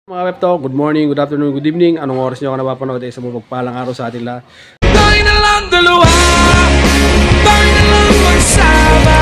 Mga web talk, good morning, good afternoon, good evening. Anong oras nyo ako napapanood sa mga pagpalang araw sa atin lahat. Tayo na lang dalawa, tayo na lang magsama.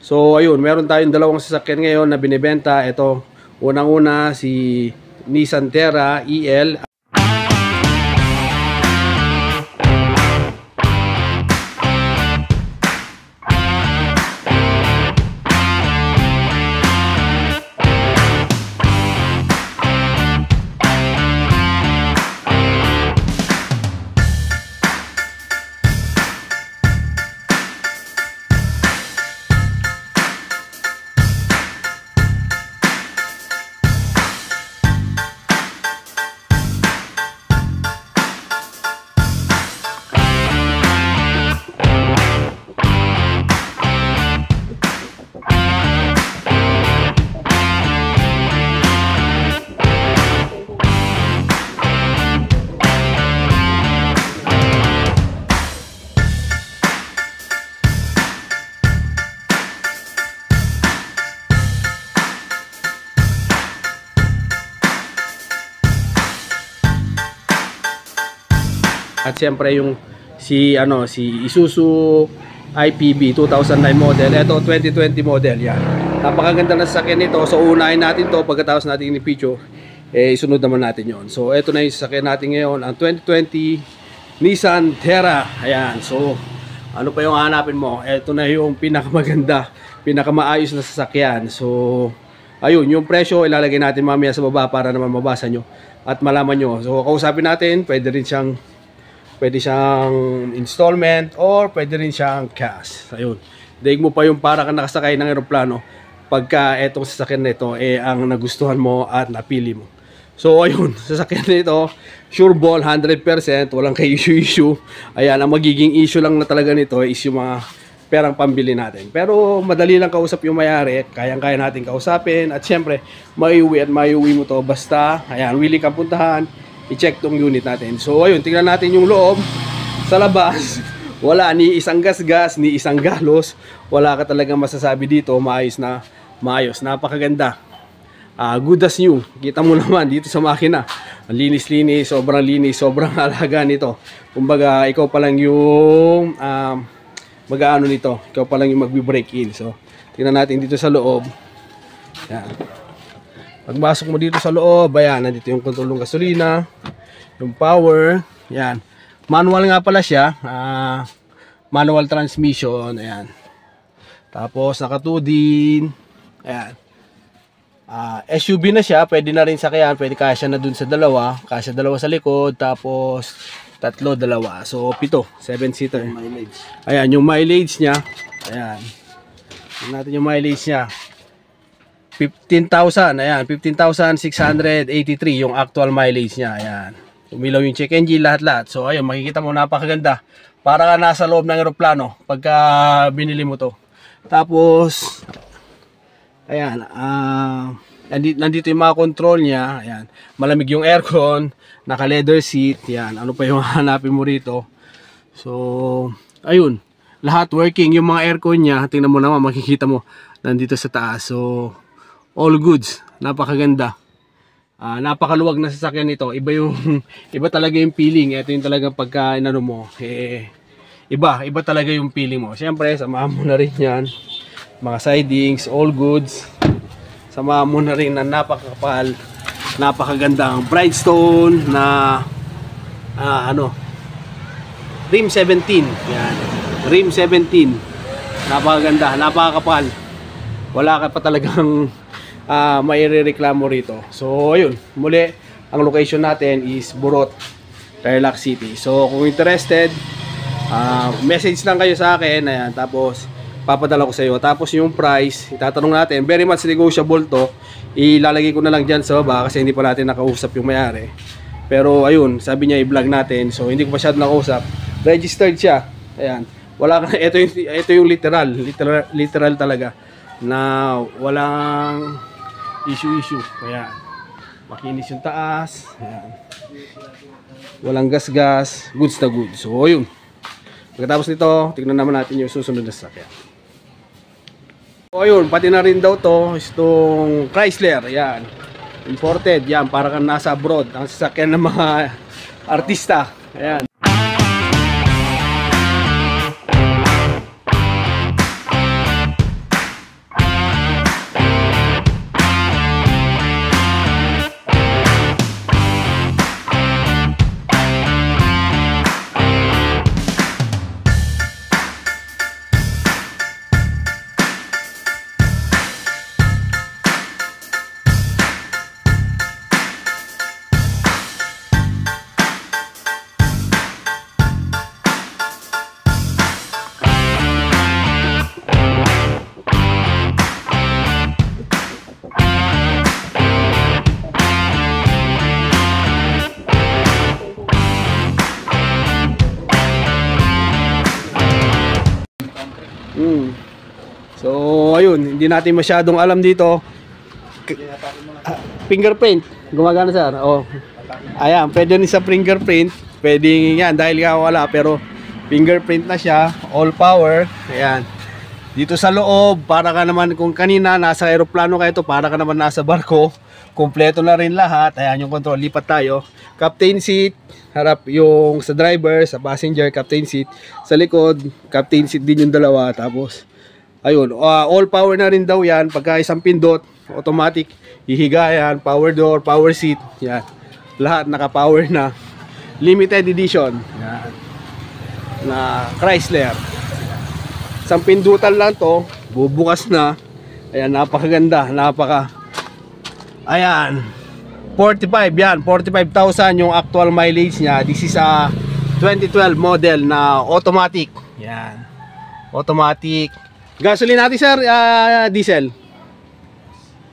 So ayun, meron tayong dalawang sasakyan ngayon na binibenta. Ito, unang-una si Nissan Terra EL. At siyempre yung si Isuzu IPV 2009 model. Ito 2020 model yan. Napakaganda na sasakyan nito. So unahin natin to pagkatapos natin i-picture. Isunod naman natin yon. So ito na yung sasakyan natin ngayon, ang 2020 Nissan Terra. Ayan. So ano pa yung hanapin mo? Ito na yung pinakamaganda, pinakamaayos na sasakyan. So ayun, yung presyo ilalagay natin mamaya sa baba para naman mabasa nyo at malaman nyo. So kausapin natin, pwede siyang installment or pwede rin siyang cash. Ayun. Daig mo pa yung para ka nakasakay ng eroplano pagka etong sasakyan na ito ang nagustuhan mo at napili mo. So ayun, sasakyan na ito, sure ball 100%, walang ka-issue. Ayan, ang magiging issue lang na talaga nito is yung mga perang pambili natin. Pero madali lang kausap yung may-ari, kayang-kaya natin kausapin at syempre, maiuwi mo to basta, ayan, willing kang puntahan, i-check tong unit natin. So ayun, tingnan natin yung loob. Sa labas, wala ni isang gasgas, ni isang galos. Wala ka talagang masasabi dito. Maayos na maayos. Napakaganda. Good as new. Kita mo naman dito sa makina. Linis-linis, sobrang alaga nito. Kumbaga, ikaw pa lang yung mag-aano nito. Ikaw pa lang yung magbi-break in. So, tingnan natin dito sa loob. Yan. Pagmasok mo dito sa loob, ayan, nandito yung control ng gasolina, yung power, ayan. Manual nga pala siya, manual transmission, ayan. Tapos naka 2 din, ayan. SUV na siya, pwede na rin sakyan, pwede kasya na dun sa dalawa, kasya dalawa sa likod, tapos tatlo, dalawa. So 7 seater. Ayan, yung mileage niya, ayan. Tingnan natin yung mileage niya. 15,000, ayan, 15,683 yung actual mileage niya, ayan. Umilaw yung check engine, lahat-lahat. So, ayun, makikita mo, napakaganda. Para ka nasa loob ng eroplano pagka binili mo to. Tapos, ayan, nandito yung mga control niya, ayan. Malamig yung aircon, naka-leather seat, ayan. Ano pa yung hanapin mo rito? So, ayun, lahat working. Yung mga aircon niya, tingnan mo naman, makikita mo, nandito sa taas. So, all goods, napakaganda. Napakaluwag na sasakyan nito. Iba talaga yung feeling. Ito yung talaga pagka inano mo, iba talaga yung feeling mo. Siyempre, samahan mo na rin yan. Mga sidings, all goods. Samahan mo na rin na napakakapal, napakagandang Bridestone na rim 17. Yan. Rim 17. Napakaganda, napakakapal. Wala ka pa talagang mairereklamo rito. So ayun, muli ang location natin is Burot, Tarlac City. So kung interested, message lang kayo sa akin, ayan, tapos papadala ko sa iyo. Tapos yung price, itatanong natin, very much negotiable to. Ilalagay ko na lang diyan sa baba kasi hindi pa natin nakausap yung may-ari. Pero ayun, sabi niya i-vlog natin. So hindi ko masyado nakausap. Registered siya. Ayan. Wala ka, ito yung literal talaga na walang issue. Ayan. Makinis yung taas. Ayan. Walang gas-gas. Goods na goods. So, yun. Pagkatapos nito, tignan naman natin yung susunod na sasakyan. So ayun, pati na rin daw to itong Chrysler, yan. Imported, yan, para kang nasa abroad. Ang sasakyan ng mga artista. Ayan. So ayun, hindi natin masyadong alam dito. Fingerprint, gumagana sir. Oh. Ayan, pwede rin sa fingerprint. Pwede yan dahil nga wala, pero fingerprint na siya, all power. Ayan. Dito sa loob, para ka naman kung kanina nasa aeroplano ka ito, para ka naman nasa barko. Kumpleto na rin lahat. Ayan yung control, lipat tayo. Captain seat, harap yung sa driver, sa passenger, captain seat. Sa likod, captain seat din yung dalawa. Tapos ayun, all power na rin daw yan. Pagka isang pindot, automatic, hihiga yan, power door, power seat, yan. Lahat naka-power na. Limited edition. Yan. Na Chrysler. Isang pindutan lang to, bubukas na. Ayan, napakaganda, ayan, 45 yan, 45,000 yung actual mileage niya. This is a 2012 model na automatic. Yan. Automatic. Gasoline natin sir, diesel.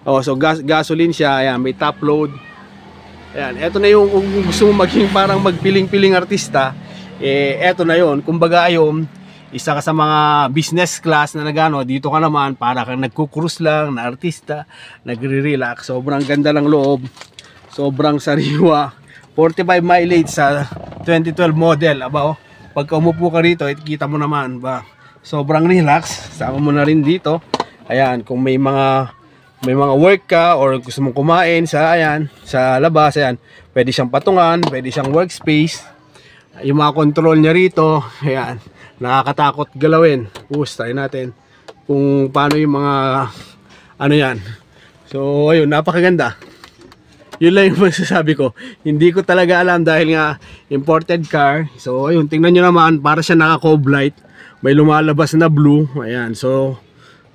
Oh, so gasoline siya. Ayan, may top load. Ayan, eto na yung kung gusto mo maging parang magpiling-piling artista, eto na yon. Kumbaga ayon, isa ka sa mga business class na nagano, dito ka naman para kang nagku-cruise lang na artista, nagre-relax. Sobrang ganda ng loob. Sobrang sariwa. 45 mileage sa 2012 model. Aba, oh, pagka umupo ka rito, kita mo naman ba, sobrang relax. Sama mo na rin dito. Ayan, kung may mga work ka or gusto mong kumain sa sa labas, ayan, pwede siyang patungan, pwede siyang workspace. Yung mga control niya rito, ayan, nakakatakot galawin. Try natin kung paano yung mga ano yan. So ayun, napakaganda. Yun lang yung masasabi ko. Hindi ko talaga alam dahil nga imported car. So ayun, tingnan nyo naman, para siya naka-cove light. May lumalabas na blue. Ayan, so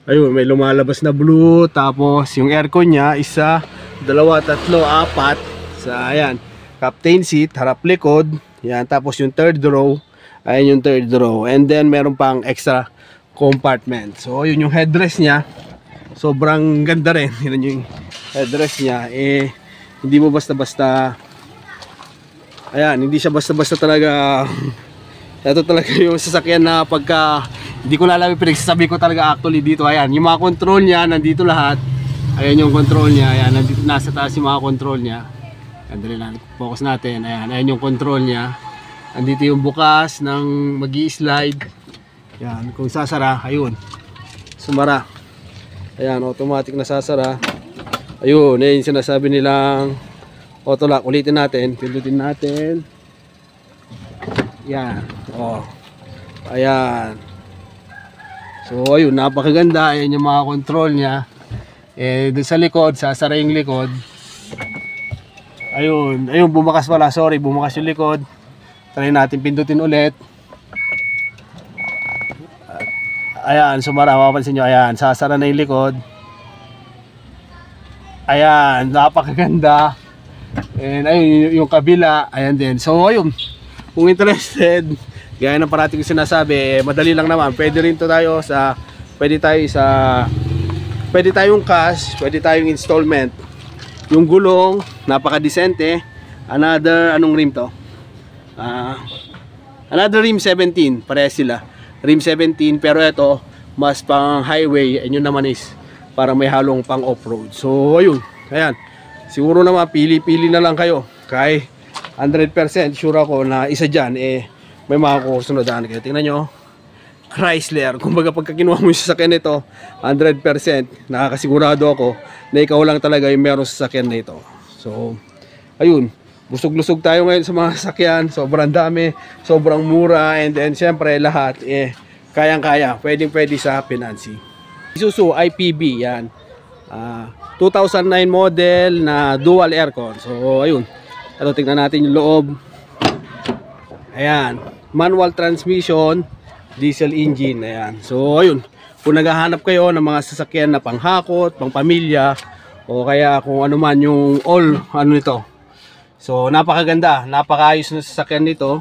ayun, may lumalabas na blue. Tapos yung aircon niya, isa, dalawa, tatlo, apat. Sa ayan, captain seat, harap likod. Ayan, tapos yung third row. Ayan yung third row. And then meron pang extra compartment. So ayun yung headrest niya. Sobrang ganda rin. Yun yung headrest niya. Hindi mo basta-basta, ayan, hindi siya basta-basta talaga. Ito talaga yung sasakyan na pagka hindi ko alam yung pinagsasabi ko talaga actually dito. Ayan, yung mga control niya, nandito lahat. Ayan yung control niya. Ayan, nandito, nasa taas yung mga control niya. Ayan, dali lang, focus natin. Ayan, ayan yung control niya. Nandito yung bukas ng magi-slide. Ayan, kung sasara, ayun, sumara. Ayan, automatic na sasara. Ayun, ayun yung sinasabi nilang auto lock. Ulitin natin, pindutin natin. Yan, oh. Ayan. So ayun, napakaganda. Ayan yung mga control niya. Doon sa likod, sasara yung likod. Ayun, ayun, bumakas pala. Sorry, bumakas yung likod. Try natin pindutin ulit. Ayan, sumara, mapapansin nyo. Ayan, sasara na yung likod. Ayan, napakaganda. And ayun, yung kabila, ayan din. So ayun, kung interested, gaya ng parati ko sinasabi, madali lang naman. Pwede rin to tayo sa, pwede tayong cash, pwede tayong installment. Yung gulong, napaka-decente. Another, anong rim to? Another rim 17, parehas sila. Rim 17, pero ito, mas pang highway. And yun naman is para may halong pang off-road. So ayun, ayan, siguro naman pili-pili na lang kayo. Kaya 100% sure ako na isa dyan may makakusunodaan kayo. Tingnan nyo, Chrysler. Kumbaga pagka kinuha mo yung sasakyan nito, 100% nakakasigurado ako na ikaw lang talaga yung meron sa sasakyan na ito. So, ayun, busog-lusog tayo ngayon sa mga sasakyan. Sobrang dami, sobrang mura, and then syempre lahat kayang-kaya, pwedeng-pwede sa financing. Isuzu IPB, yan. 2009 model na dual aircon. So, ayun. Ito, tingnan natin yung loob. Ayan, manual transmission, diesel engine. Ayan. So ayun, kung naghahanap kayo ng mga sasakyan na panghakot, pangpamilya, o kaya kung ano man yung all ano nito. So napakaganda, napakaayos na sasakyan nito.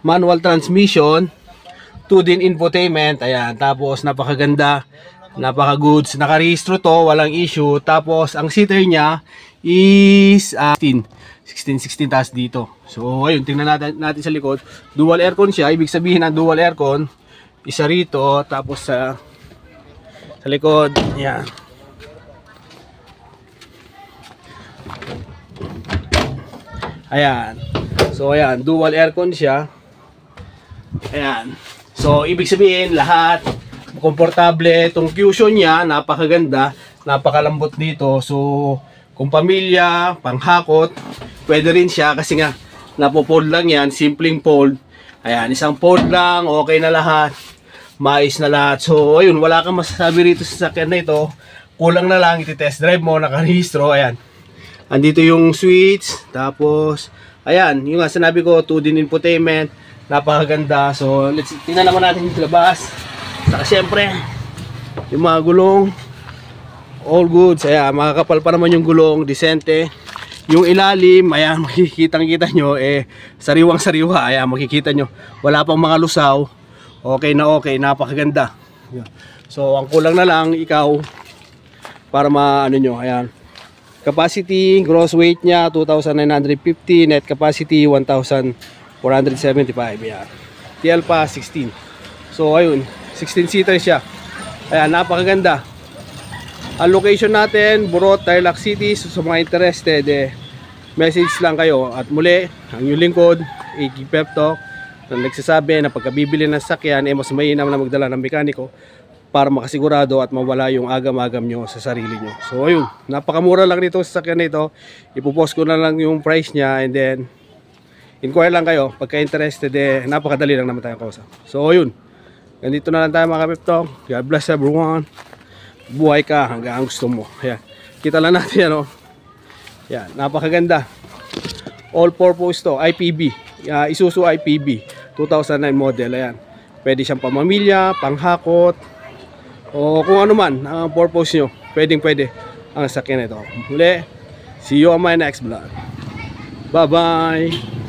Manual transmission, 2-din infotainment. Ayan, tapos napakaganda, napaka-goods, nakarehistro to, walang issue. Tapos ang seater niya is 16 taas dito. So ayun, tingnan natin sa likod. Dual aircon siya, ibig sabihin ng dual aircon, isa rito, tapos sa likod, ayan. Ayan. So ayan, dual aircon siya. Ayan. So ibig sabihin lahat komportable. Itong cushion niya napakaganda, napakalambot dito. So kung pamilya, panghakot, pwede rin siya kasi nga napo-fold lang yan, simpleng fold. Ayan, isang fold lang, okay na lahat. Mais na lahat. So ayun, wala kang masasabi rito sa sasakyan na ito. Kulang na lang iti-test drive mo, nakarehistro. Ayan. Andito yung switch, tapos ayan, yung nga sinabi ko, 2-din infotainment, napakaganda. So, tingnan naman natin yung labas. Saka syempre, yung mga gulong, all goods. Ayan, makakapal pa naman yung gulong, disente. Yung ilalim, ayan, makikita nyo, sariwang-sariwa. Ayan, makikita nyo, wala pang mga lusaw. Okay na okay, napakaganda. So, ang kulang na lang, ikaw, para maano nyo, ayan. Capacity, gross weight niya 2,950, net capacity 1,475. Yan. TL pa 16. So ayun, 16 seater siya. Ayan, napakaganda. Ang location natin, Burot, Tarlac City. So sa mga interested, message lang kayo. At muli, ang yung lingkod, AK Pep Talk, na nagsasabi na pagkabibili ng sakyan, mas mainam na magdala ng mekaniko para makasigurado at mawala yung agam-agam nyo sa sarili nyo. So ayun, napakamura lang nito sa sakyan nito. Ipopost ko na lang yung price niya, and then inquire lang kayo. Pagka interested, napakadali lang naman tayo kausap. So ayun, ganito na lang tayo mga Pep Talk. God bless everyone. Buhay ka hanggang gusto mo. Ayan, kita lang natin yan, yan, napakaganda. All purpose to, IPB, Isuzu IPB 2009 model. Ayan, pwede siyang pamamilya, panghakot, o kung ano man ang purpose nyo, pwede ang sakyan nito. Muli, see you on my next vlog. Bye bye.